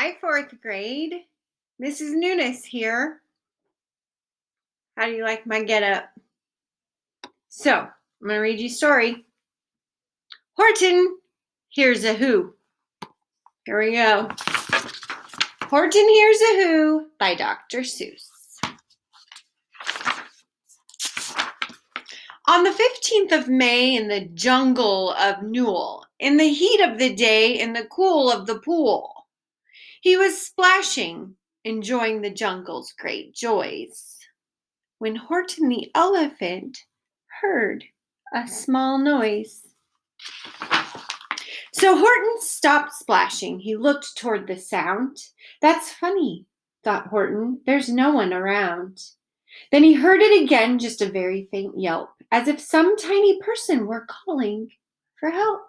Hi, fourth grade. Mrs. Nunes here. How do you like my getup? So, I'm going to read you a story. Horton, here's a who. Here we go. Horton, here's a who by Dr. Seuss. On the 15th of May in the jungle of Newell, in the heat of the day, in the cool of the pool, he was splashing, enjoying the jungle's great joys, when Horton the elephant heard a small noise. So Horton stopped splashing. He looked toward the sound. That's funny, thought Horton. There's no one around. Then he heard it again, just a very faint yelp, as if some tiny person were calling for help.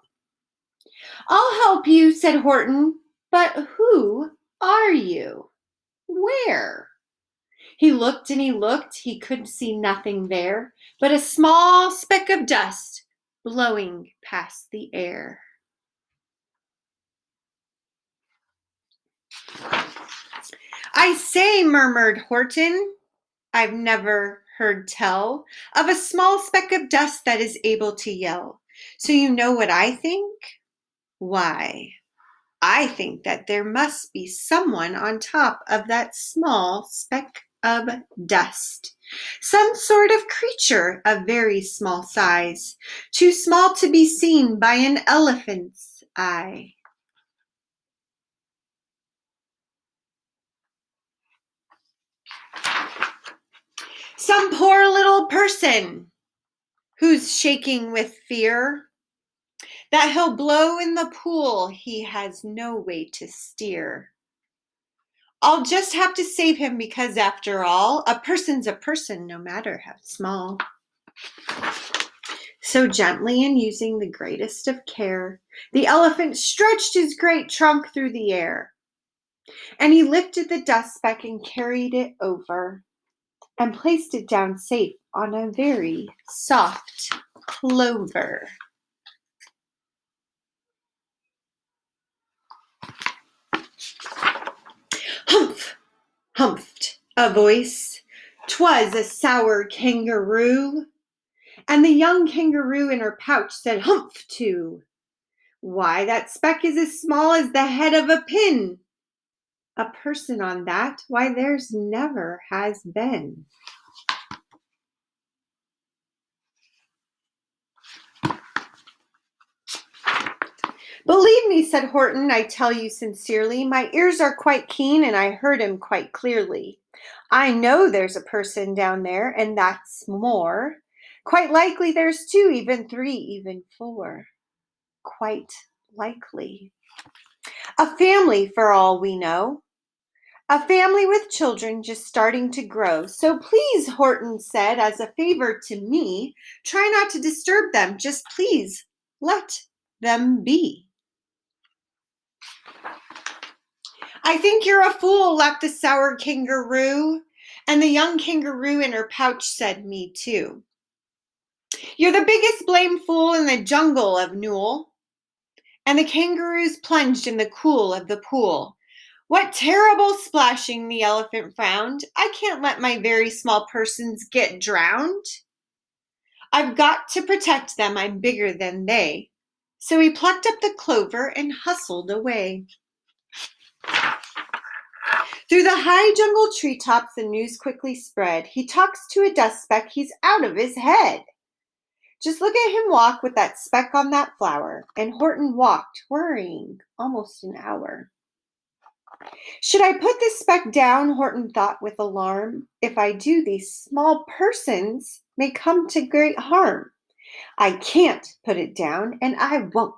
I'll help you, said Horton. But who are you? Where? He looked and he looked. He could see nothing there but a small speck of dust blowing past the air. I say, murmured Horton, I've never heard tell of a small speck of dust that is able to yell. So you know what I think? Why, I think that there must be someone on top of that small speck of dust. Some sort of creature of very small size, too small to be seen by an elephant's eye. Some poor little person who's shaking with fear that he'll blow in the pool he has no way to steer. I'll just have to save him because, after all, a person's a person no matter how small. So gently and using the greatest of care, the elephant stretched his great trunk through the air. And he lifted the dust speck and carried it over and placed it down safe on a very soft clover. Humph! Humphed a voice. 'Twas a sour kangaroo. And the young kangaroo in her pouch said humph too. Why, that speck is as small as the head of a pin. A person on that, why, there's never has been. Believe me, said Horton, I tell you sincerely, my ears are quite keen and I heard him quite clearly. I know there's a person down there, and that's more. Quite likely there's two, even three, even four. Quite likely. A family, for all we know. A family with children just starting to grow. So please, Horton said, as a favor to me, try not to disturb them. Just please let them be. I think you're a fool, laughed the sour kangaroo. And the young kangaroo in her pouch said, me too. You're the biggest blame fool in the jungle of Newell. And the kangaroos plunged in the cool of the pool. What terrible splashing, the elephant frowned. I can't let my very small persons get drowned. I've got to protect them, I'm bigger than they. So he plucked up the clover and hustled away. Through the high jungle treetops the news quickly spread. He talks to a dust speck, he's out of his head. Just look at him walk with that speck on that flower. And Horton walked, worrying, almost an hour. Should I put this speck down, Horton thought with alarm. If I do, these small persons may come to great harm. I can't put it down, and I won't.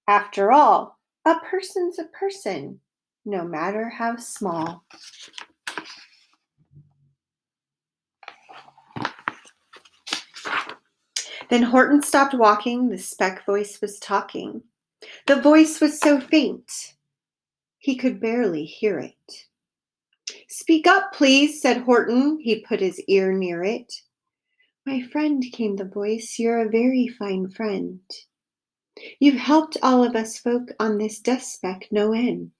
After all, a person's a person, no matter how small. Then Horton stopped walking. The speck voice was talking. The voice was so faint, he could barely hear it. Speak up, please, said Horton. He put his ear near it. My friend, came the voice, you're a very fine friend. You've helped all of us folk on this dust speck no end.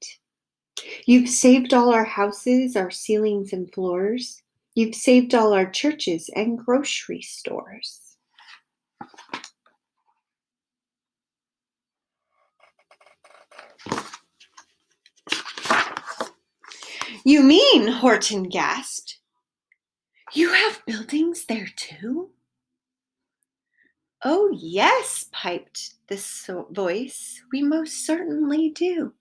You've saved all our houses, our ceilings and floors. You've saved all our churches and grocery stores. You mean, Horton gasped, you have buildings there too? Oh, yes, piped this voice, we most certainly do.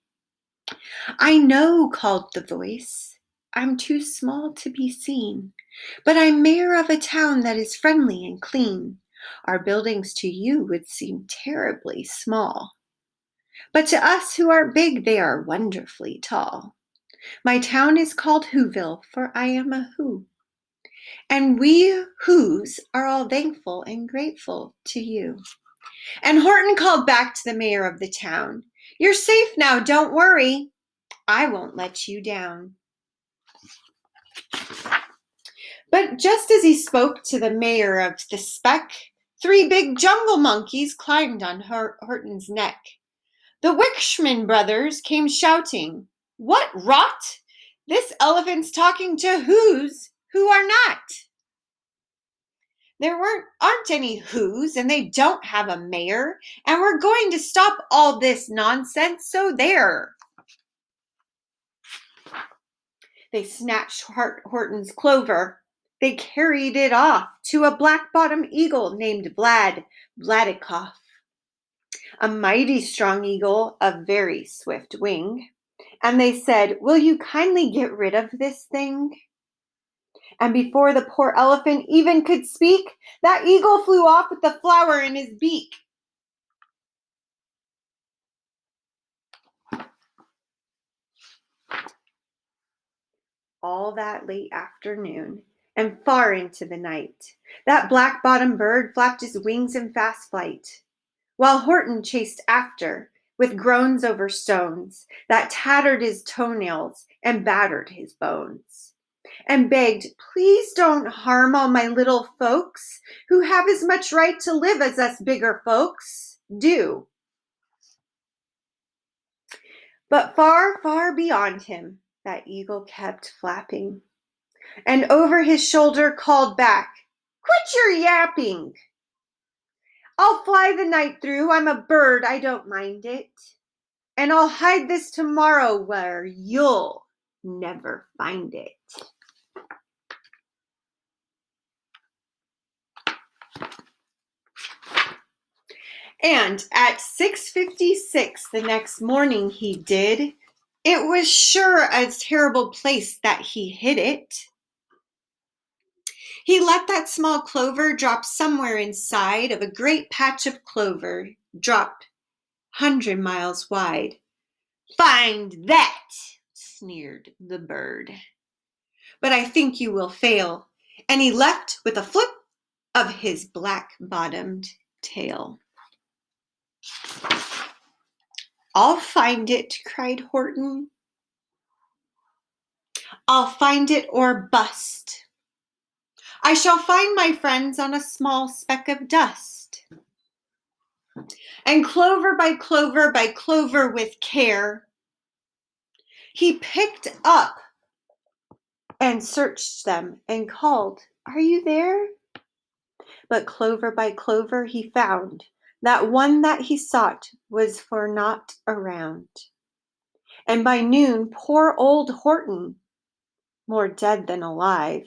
I know, called the voice, I'm too small to be seen, but I'm mayor of a town that is friendly and clean. Our buildings to you would seem terribly small, but to us who are big, they are wonderfully tall. My town is called Whoville, for I am a Who. And we Whos are all thankful and grateful to you. And Horton called back to the mayor of the town, you're safe now, don't worry. I won't let you down. But just as he spoke to the mayor of the speck, 3 big jungle monkeys climbed on Horton's neck. The Wickshman brothers came shouting, what rot! This elephant's talking to Whos who are not. There aren't any Whos, and they don't have a mayor, and we're going to stop all this nonsense, so there. They snatched Horton's clover. They carried it off to a black-bottomed eagle named Vladikoff, a mighty strong eagle of very swift wing. And they said, will you kindly get rid of this thing? And before the poor elephant even could speak, that eagle flew off with the flower in his beak. All that late afternoon and far into the night, that black-bottomed bird flapped his wings in fast flight, while Horton chased after with groans over stones that tattered his toenails and battered his bones, and begged, please don't harm all my little folks who have as much right to live as us bigger folks do. But far, far beyond him, that eagle kept flapping, and over his shoulder called back, quit your yapping. I'll fly the night through, I'm a bird, I don't mind it. And I'll hide this tomorrow where you'll never find it. And at 6:56 the next morning he did. It was sure a terrible place that he hid it. He let that small clover drop somewhere inside of a great patch of clover, dropped 100 miles wide. Find that, sneered the bird. But I think you will fail. And he left with a flip of his black-bottomed tail. I'll find it, cried Horton. I'll find it or bust. I shall find my friends on a small speck of dust. And clover by clover with care, he picked up and searched them and called, are you there? But clover by clover he found that one that he sought was for naught around. And by noon poor old Horton, more dead than alive,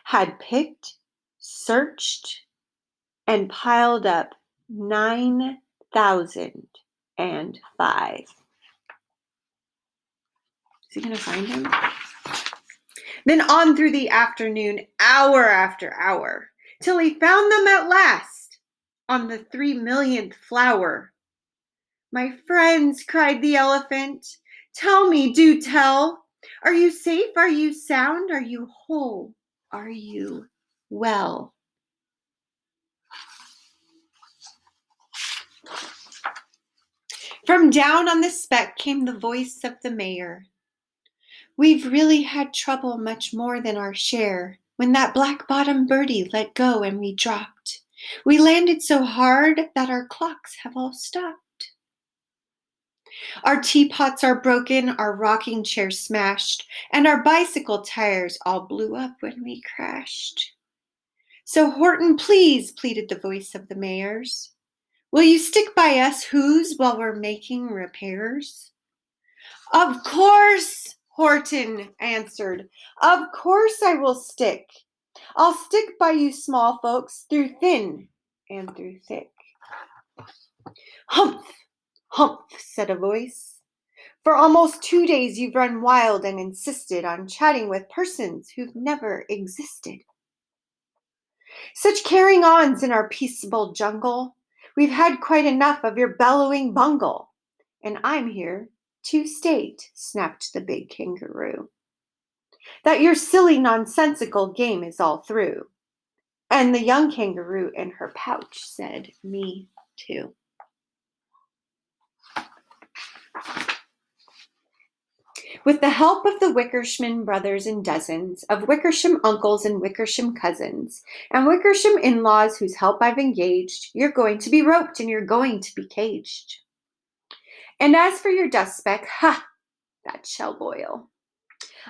had picked, searched, and piled up 9,005. Is he going to find him? Then on through the afternoon, hour after hour, till he found them at last on the 3,000,000th flower. My friends, cried the elephant, tell me, do tell. Are you safe? Are you sound? Are you whole? Are you well? From down on the speck came the voice of the mayor. We've really had trouble much more than our share. When that black-bottomed birdie let go and we dropped, we landed so hard that our clocks have all stopped. Our teapots are broken, our rocking chairs smashed, and our bicycle tires all blew up when we crashed. So Horton, please, pleaded the voice of the mayor's, will you stick by us who's while we're making repairs? Of course, Horton answered. Of course I will stick. I'll stick by you small folks through thin and through thick. Humph, humph, said a voice. For almost 2 days you've run wild and insisted on chatting with persons who've never existed. Such carrying-ons in our peaceable jungle. We've had quite enough of your bellowing bungle. And I'm here to state, snapped the big kangaroo, that your silly nonsensical game is all through. And the young kangaroo in her pouch said, me too. With the help of the Wickersham brothers and dozens, of Wickersham uncles and Wickersham cousins, and Wickersham in-laws whose help I've engaged, you're going to be roped and you're going to be caged. And as for your dust speck, ha, that shall boil.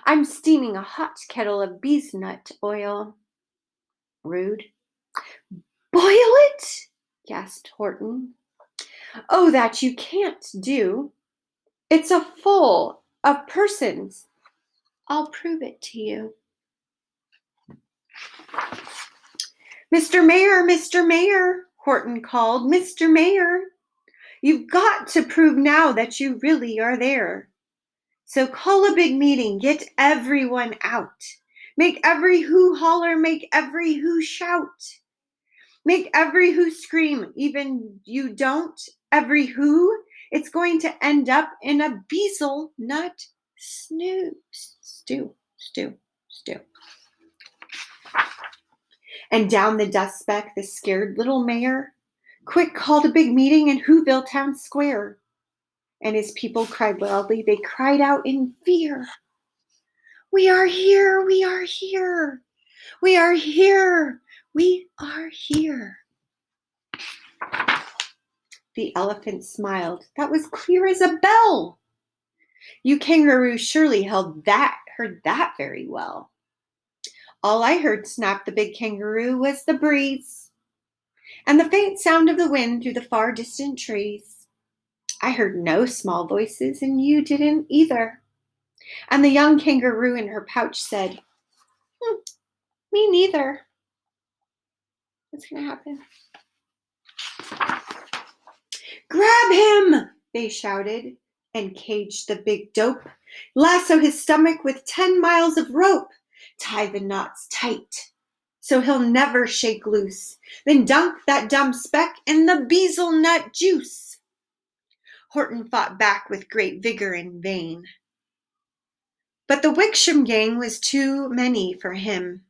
I'm steaming a hot kettle of bees nut oil. Rude. Boil it? Gasped Horton. Oh, that you can't do. It's a full of persons. I'll prove it to you. Mr. Mayor, Horton called. Mr. Mayor, you've got to prove now that you really are there. So call a big meeting, get everyone out. Make every who holler, make every who shout. Make every who scream, even you don't, every who, it's going to end up in a bezel nut stew. And down the dust speck, the scared little mayor quick called a big meeting in Whoville Town Square. And his people cried loudly, they cried out in fear. We are here, we are here, we are here, we are here. The elephant smiled. That was clear as a bell. You kangaroos surely heard that very well. All I heard, snapped the big kangaroo, was the breeze and the faint sound of the wind through the far distant trees. I heard no small voices, and you didn't either. And the young kangaroo in her pouch said, me neither. What's going to happen? Grab him, they shouted, and caged the big dope. Lasso his stomach with 10 miles of rope. Tie the knots tight, so he'll never shake loose. Then dunk that dumb speck in the bezel nut juice. Horton fought back with great vigor in vain. But the Wickersham gang was too many for him.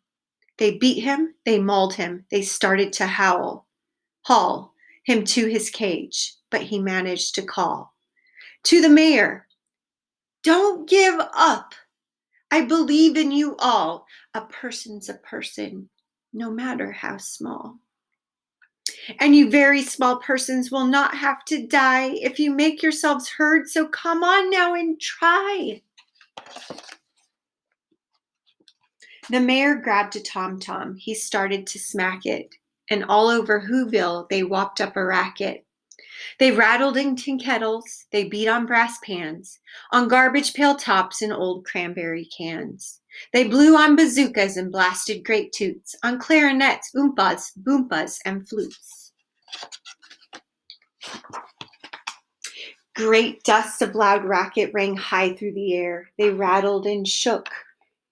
They beat him, they mauled him, they started to haul him to his cage, but he managed to call to the mayor, don't give up. I believe in you all. A person's a person, no matter how small. And you very small persons will not have to die if you make yourselves heard, so come on now and try. The mayor grabbed a tom-tom. He started to smack it, and all over Whoville they whopped up a racket. They rattled in tin kettles, they beat on brass pans, on garbage pail tops and old cranberry cans. They blew on bazookas and blasted great toots, on clarinets, oompas, boompas, and flutes. Great gusts of loud racket rang high through the air. They rattled and shook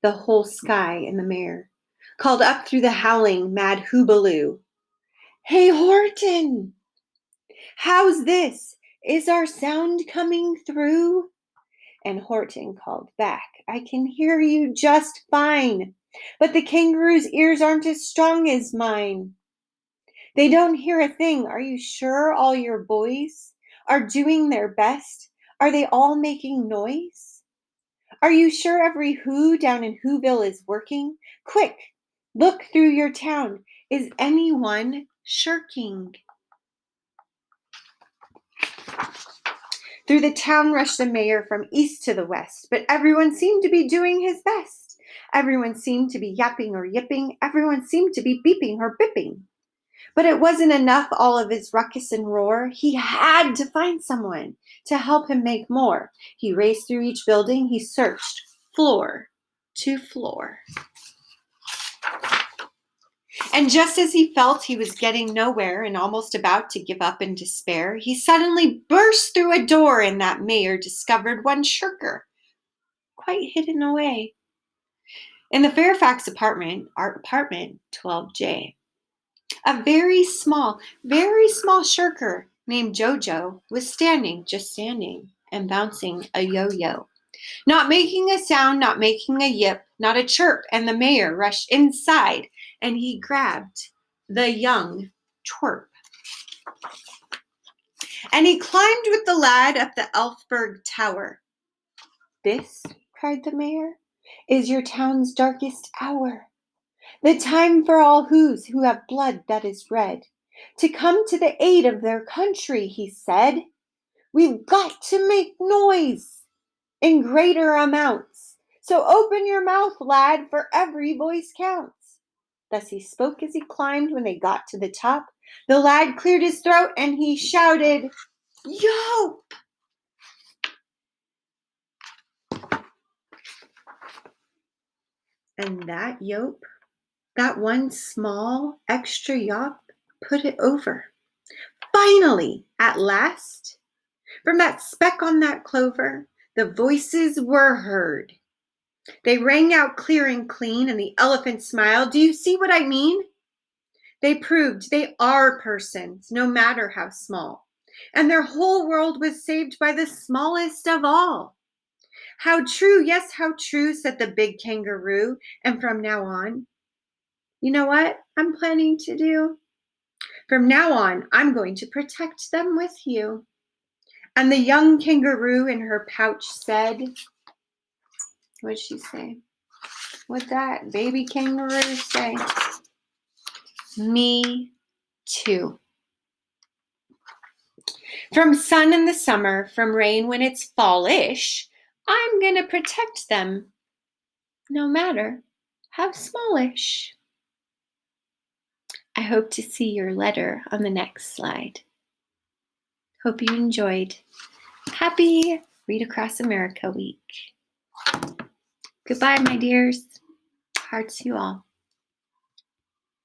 the whole sky and the mare. Called up through the howling, mad hoobaloo. Hey, Horton! How's this? Is our sound coming through? And Horton called back, I can hear you just fine, but the kangaroo's ears aren't as strong as mine. They don't hear a thing. Are you sure all your boys are doing their best? Are they all making noise? Are you sure every who down in Whoville is working? Quick, look through your town. Is anyone shirking? Through the town rushed the mayor from east to the west, but everyone seemed to be doing his best. Everyone seemed to be yapping or yipping. Everyone seemed to be beeping or bipping. But it wasn't enough, all of his ruckus and roar. He had to find someone to help him make more. He raced through each building. He searched floor to floor. And just as he felt he was getting nowhere and almost about to give up in despair, he suddenly burst through a door, and that mayor discovered one shirker, quite hidden away, in the Fairfax apartment 12J. A very small shirker named Jojo was standing, and bouncing a yo-yo. Not making a sound, not making a yip, not a chirp, and the mayor rushed inside, and he grabbed the young twerp. And he climbed with the lad up the Elfberg Tower. "This," cried the mayor, "is your town's darkest hour. The time for all who have blood that is red, to come to the aid of their country," he said. "We've got to make noise in greater amounts. So open your mouth, lad, for every voice counts." Thus he spoke as he climbed. When they got to the top, the lad cleared his throat and he shouted, "Yope!" And that yope, that one small extra yop, put it over. Finally, at last, from that speck on that clover, the voices were heard. They rang out clear and clean, and the elephant smiled. "Do you see what I mean? They proved they are persons, no matter how small. And their whole world was saved by the smallest of all." "How true, yes, how true," said the big kangaroo. "And from now on, you know what I'm planning to do? From now on, I'm going to protect them with you." And the young kangaroo in her pouch said, what'd she say? What'd that baby kangaroo say? "Me too." From sun in the summer, from rain when it's fallish, I'm gonna protect them, no matter how smallish. I hope to see your letter on the next slide. Hope you enjoyed. Happy Read Across America Week. Goodbye, my dears. Hearts to you all.